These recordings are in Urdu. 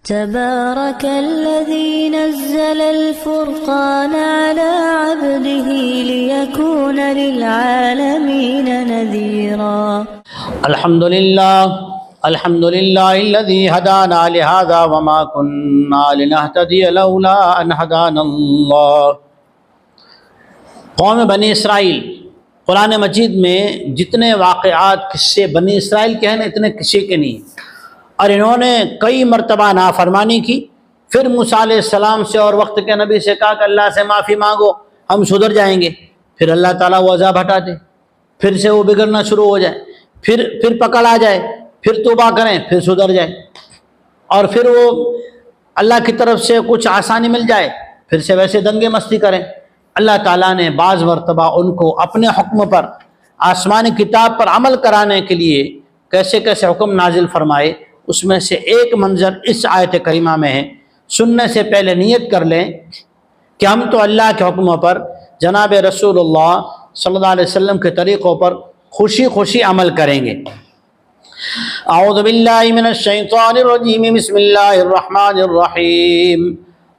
تبارك الذي نزل الفرقان على عبده ليكون للعالمين نذيرا. الحمد لله الذي هدانا لهذا وما كنا لنهتدي لولا ان هدانا الله. قوم بنی اسرائیل، قرآن مجید میں جتنے واقعات قصے بنی اسرائیل کے ہیں نا، اتنے کسی کے نہیں، اور انہوں نے کئی مرتبہ نافرمانی کی. پھر موسیٰ علیہ السلام سے اور وقت کے نبی سے کہا کہ اللہ سے معافی مانگو، ہم سدھر جائیں گے. پھر اللہ تعالیٰ وہ عذاب ہٹا دے، پھر سے وہ بگڑنا شروع ہو جائے، پھر پکڑ آ جائے، پھر توبہ کریں، پھر سدھر جائے، اور پھر وہ اللہ کی طرف سے کچھ آسانی مل جائے، پھر سے ویسے دنگے مستی کریں. اللہ تعالیٰ نے بعض مرتبہ ان کو اپنے حکم پر، آسمانی کتاب پر عمل کرانے کے لیے کیسے کیسے حکم نازل فرمائے. اس میں سے ایک منظر اس آیت کریمہ میں ہے. سننے سے پہلے نیت کر لیں کہ ہم تو اللہ کے حکموں پر، جناب رسول اللہ صلی اللہ علیہ وسلم کے طریقوں پر خوشی خوشی عمل کریں گے. اعوذ باللہ من الشیطان الرجیم، بسم اللہ الرحمن الرحیم.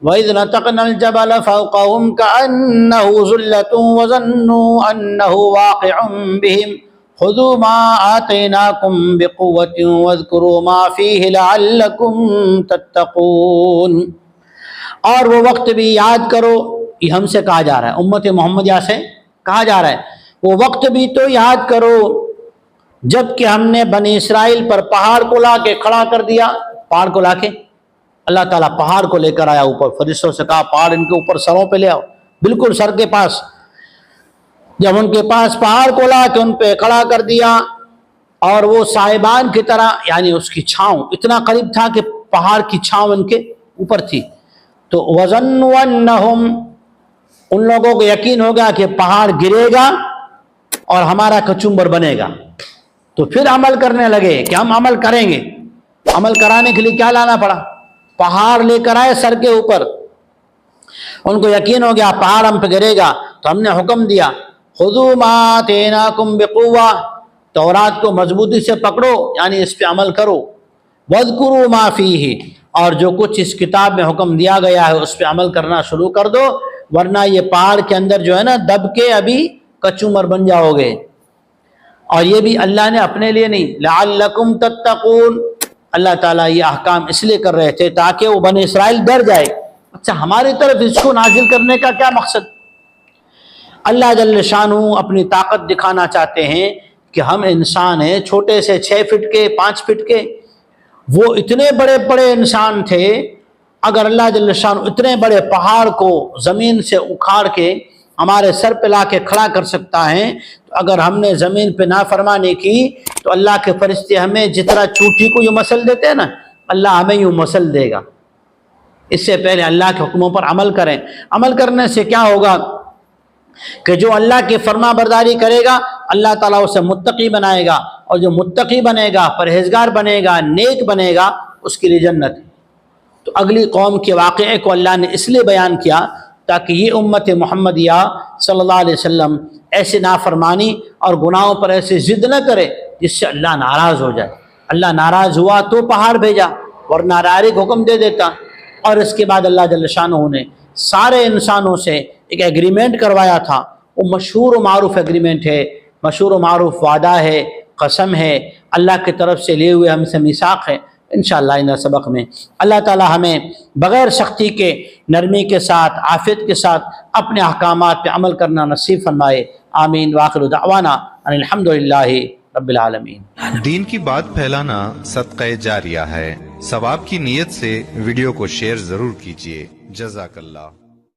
وَإِذْ نَتَقْنَا الْجَبَلَ فَوْقَهُمْ كَأَنَّهُ ظُلَّةٌ وَظَنُّوا أَنَّهُ وَاقِعٌ بِهِمْ خُذُوا مَا آتَيْنَاكُمْ بِقُوَّةٍ وَاذْكُرُوا مَا فِيهِ لَعَلَّكُمْ تَتَّقُونَ. اور وہ وقت بھی یاد کرو، یہ ہم سے کہا جا رہا ہے، امت محمدیہ سے کہا جا رہا ہے. وہ وقت بھی تو یاد کرو جب کہ ہم نے بنی اسرائیل پر پہاڑ کو لا کے کھڑا کر دیا. پہاڑ کو لا کے اللہ تعالیٰ پہاڑ کو لے کر آیا اوپر، فرشتوں سے کہا پہاڑ ان کے اوپر سروں پہ لے آؤ، بالکل سر کے پاس. جب ان کے پاس پہاڑ کو لا کے ان پہ کھڑا کر دیا، اور وہ صاحبان کی طرح، یعنی اس کی چھاؤں اتنا قریب تھا کہ پہاڑ کی چھاؤں ان کے اوپر تھی. تو وَظَنُّوا أَنَّهُمْ، ان لوگوں کو یقین ہو گیا کہ پہاڑ گرے گا اور ہمارا کچمبر بنے گا. تو پھر عمل کرنے لگے کہ ہم عمل کریں گے. عمل کرانے کے لیے کیا لانا پڑا؟ پہاڑ لے کر آئے سر کے اوپر. ان کو یقین ہو گیا پہاڑ ہم پہ گرے گا، تو ہم نے حکم دیا خُذُوا مَا آتَيْنَاكُمْ بِقُوَّةٍ، تورات کو مضبوطی سے پکڑو، یعنی اس پہ عمل کرو. وَاذْكُرُوا مَا فِيهِ، اور جو کچھ اس کتاب میں حکم دیا گیا ہے اس پہ عمل کرنا شروع کر دو، ورنہ یہ پہاڑ کے اندر جو ہے نا دب کے ابھی کچومر بن جاؤ گے. اور یہ بھی اللہ نے اپنے لیے نہیں، لَعَلَّكُمْ تَتَّقُونَ، اللہ تعالیٰ یہ احکام اس لیے کر رہے تھے تاکہ وہ بنی اسرائیل ڈر جائے. اچھا، ہماری طرف اس کو نازل کرنے کا کیا مقصد؟ اللہ جل شانہ اپنی طاقت دکھانا چاہتے ہیں کہ ہم انسان ہیں، چھوٹے سے 6 فٹ کے 5 فٹ کے، وہ اتنے بڑے بڑے انسان تھے. اگر اللہ جل شانہ اتنے بڑے پہاڑ کو زمین سے اکھاڑ کے ہمارے سر پہ لا کے کھڑا کر سکتا ہے، تو اگر ہم نے زمین پہ نافرمانی کی تو اللہ کے فرشتے ہمیں جتنا چوٹی کو یوں مسل دیتے ہیں نا، اللہ ہمیں یوں مسل دے گا. اس سے پہلے اللہ کے حکموں پر عمل کریں. عمل کرنے سے کیا ہوگا کہ جو اللہ کی فرما برداری کرے گا اللہ تعالیٰ اسے متقی بنائے گا، اور جو متقی بنے گا، پرہیزگار بنے گا، نیک بنے گا، اس کے لیے جنت ہے. تو اگلی قوم کے واقعے کو اللہ نے اس لیے بیان کیا تاکہ یہ امت محمدیہ صلی اللہ علیہ وسلم ایسے نافرمانی اور گناہوں پر ایسے ضد نہ کرے جس سے اللہ ناراض ہو جائے. اللہ ناراض ہوا تو پہاڑ بھیجا، ورنہ ڈائریکٹ حکم دے دیتا. اور اس کے بعد اللہ جل شانہ نے سارے انسانوں سے ایک ایگریمنٹ کروایا تھا. وہ مشہور و معروف ایگریمنٹ ہے، مشہور و معروف وعدہ ہے، قسم ہے، اللہ کی طرف سے لیے ہوئے ہم سے میثاق ہے. انشاءاللہ ان سبق میں اللہ تعالی ہمیں بغیر سختی کے، نرمی کے ساتھ، عافیت کے ساتھ اپنے احکامات پہ عمل کرنا نصیب فرمائے. آمین. وآخر دعوانا ان الحمدللہ رب العالمین. دین کی بات پھیلانا صدقہ جاریہ ہے. ثواب کی نیت سے ویڈیو کو شیئر ضرور کیجیے. جزاک اللہ.